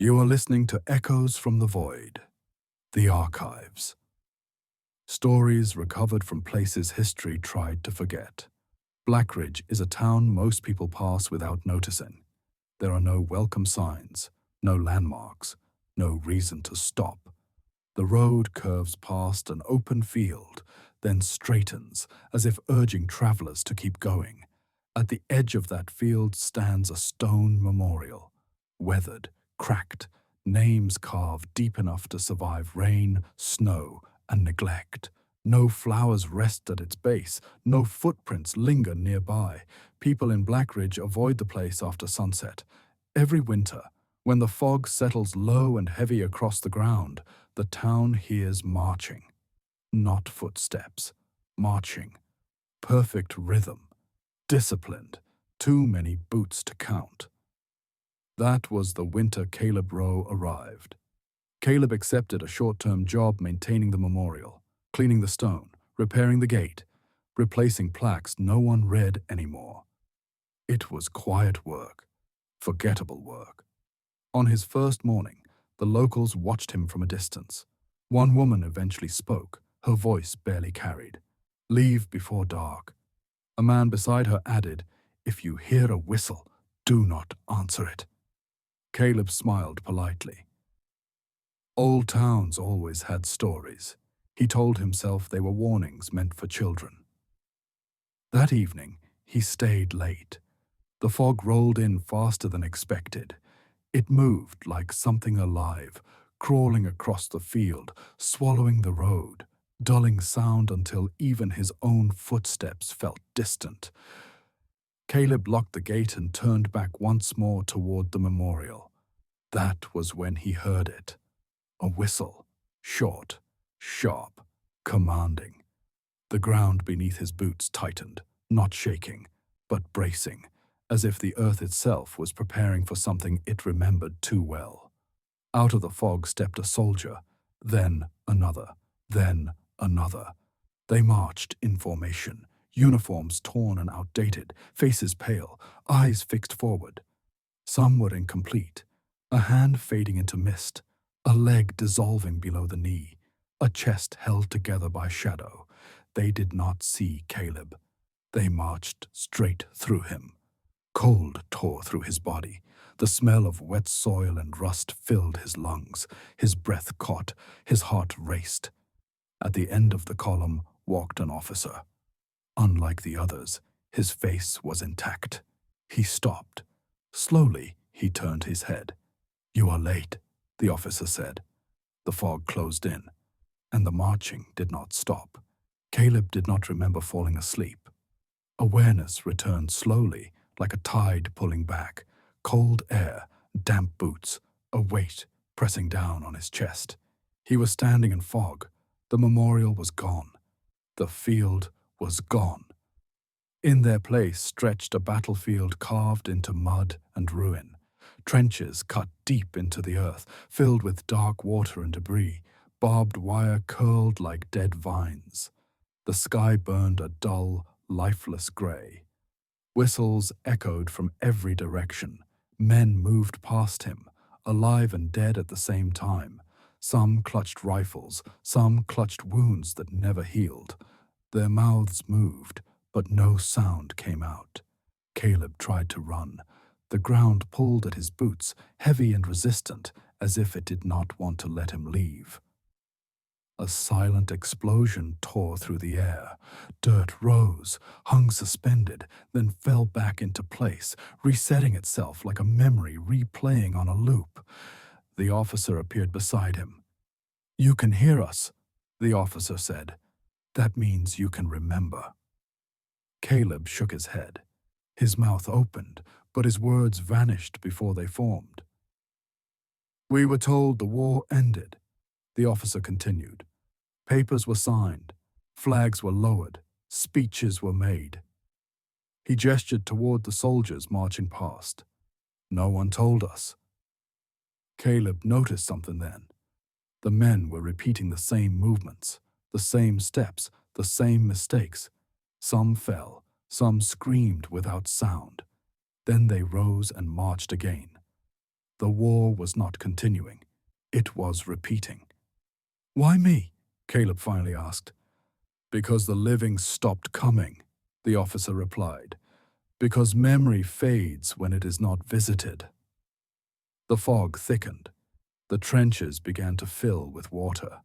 You are listening to Echoes from the Void, the Archives. Stories recovered from places history tried to forget. Blackridge is a town most people pass without noticing. There are no welcome signs, no landmarks, no reason to stop. The road curves past an open field, then straightens, as if urging travelers to keep going. At the edge of that field stands a stone memorial, weathered, cracked, names carved deep enough to survive rain, snow, and neglect. No flowers rest at its base, no footprints linger nearby. People in Blackridge avoid the place after sunset. Every winter, when the fog settles low and heavy across the ground, the town hears marching. Not footsteps, marching. Perfect rhythm. Disciplined. Too many boots to count. That was the winter Caleb Rowe arrived. Caleb accepted a short-term job maintaining the memorial, cleaning the stone, repairing the gate, replacing plaques no one read anymore. It was quiet work, forgettable work. On his first morning, the locals watched him from a distance. One woman eventually spoke, her voice barely carried. "Leave before dark." A man beside her added, "If you hear a whistle, do not answer it." Caleb smiled politely. Old towns always had stories. He told himself they were warnings meant for children. That evening, he stayed late. The fog rolled in faster than expected. It moved like something alive, crawling across the field, swallowing the road, dulling sound until even his own footsteps felt distant. Caleb locked the gate and turned back once more toward the memorial. That was when he heard it. A whistle, short, sharp, commanding. The ground beneath his boots tightened, not shaking, but bracing, as if the earth itself was preparing for something it remembered too well. Out of the fog stepped a soldier, then another, then another. They marched in formation, uniforms torn and outdated, faces pale, eyes fixed forward. Some were incomplete, a hand fading into mist, a leg dissolving below the knee, a chest held together by shadow. They did not see Caleb. They marched straight through him. Cold tore through his body. The smell of wet soil and rust filled his lungs. His breath caught. His heart raced. At the end of the column walked an officer. Unlike the others, his face was intact. He stopped. Slowly, he turned his head. "You are late," the officer said. The fog closed in, and the marching did not stop. Caleb did not remember falling asleep. Awareness returned slowly, like a tide pulling back. Cold air, damp boots, a weight pressing down on his chest. He was standing in fog. The memorial was gone. The field was gone. In their place stretched a battlefield carved into mud and ruin. Trenches cut deep into the earth, filled with dark water and debris. Barbed wire curled like dead vines. The sky burned a dull, lifeless gray. Whistles echoed from every direction. Men moved past him, alive and dead at the same time. Some clutched rifles, some clutched wounds that never healed. Their mouths moved, but no sound came out. Caleb tried to run. The ground pulled at his boots, heavy and resistant, as if it did not want to let him leave. A silent explosion tore through the air. Dirt rose, hung suspended, then fell back into place, resetting itself like a memory replaying on a loop. The officer appeared beside him. "You can hear us," the officer said. "That means you can remember." Caleb shook his head. His mouth opened, but his words vanished before they formed. "We were told the war ended," the officer continued. "Papers were signed, flags were lowered, speeches were made." He gestured toward the soldiers marching past. "No one told us." Caleb noticed something then. The men were repeating the same movements, the same steps, the same mistakes. Some fell, some screamed without sound. Then they rose and marched again. The war was not continuing. It was repeating. "Why me?" Caleb finally asked. "Because the living stopped coming," the officer replied. "Because memory fades when it is not visited." The fog thickened. The trenches began to fill with water.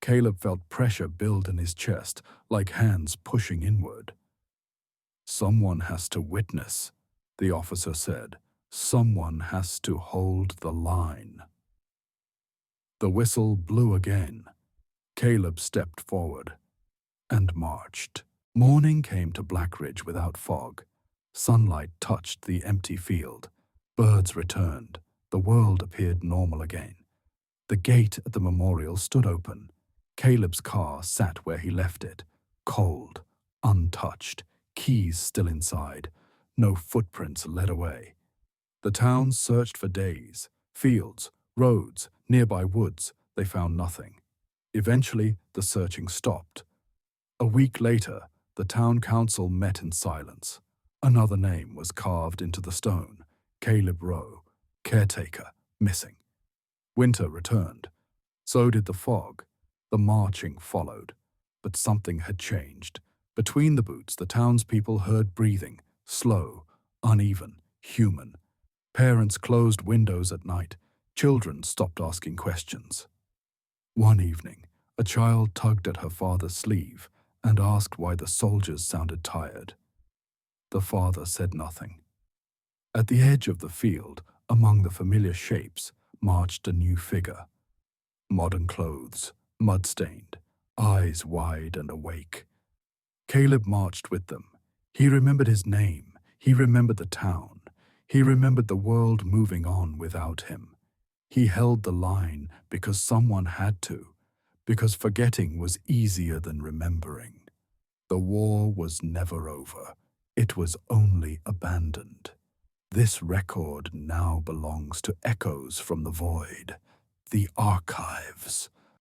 Caleb felt pressure build in his chest, like hands pushing inward. "Someone has to witness," the officer said. "Someone has to hold the line." The whistle blew again. Caleb stepped forward and marched. Morning came to Blackridge without fog. Sunlight touched the empty field. Birds returned. The world appeared normal again. The gate at the memorial stood open. Caleb's car sat where he left it, cold, untouched, keys still inside. No footprints led away. The town searched for days. Fields, roads, nearby woods. They found nothing. Eventually, the searching stopped. A week later, the town council met in silence. Another name was carved into the stone. Caleb Rowe, caretaker, missing. Winter returned. So did the fog. The marching followed. But something had changed. Between the boots, the townspeople heard breathing, slow, uneven, human. Parents closed windows at night. Children stopped asking questions. One evening, a child tugged at her father's sleeve and asked why the soldiers sounded tired. The father said nothing. At the edge of the field, among the familiar shapes, marched a new figure. Modern clothes, mud-stained, eyes wide and awake. Caleb marched with them. He remembered his name. He remembered the town. He remembered the world moving on without him. He held the line because someone had to, because forgetting was easier than remembering. The war was never over. It was only abandoned. This record now belongs to Echoes from the Void, the archives.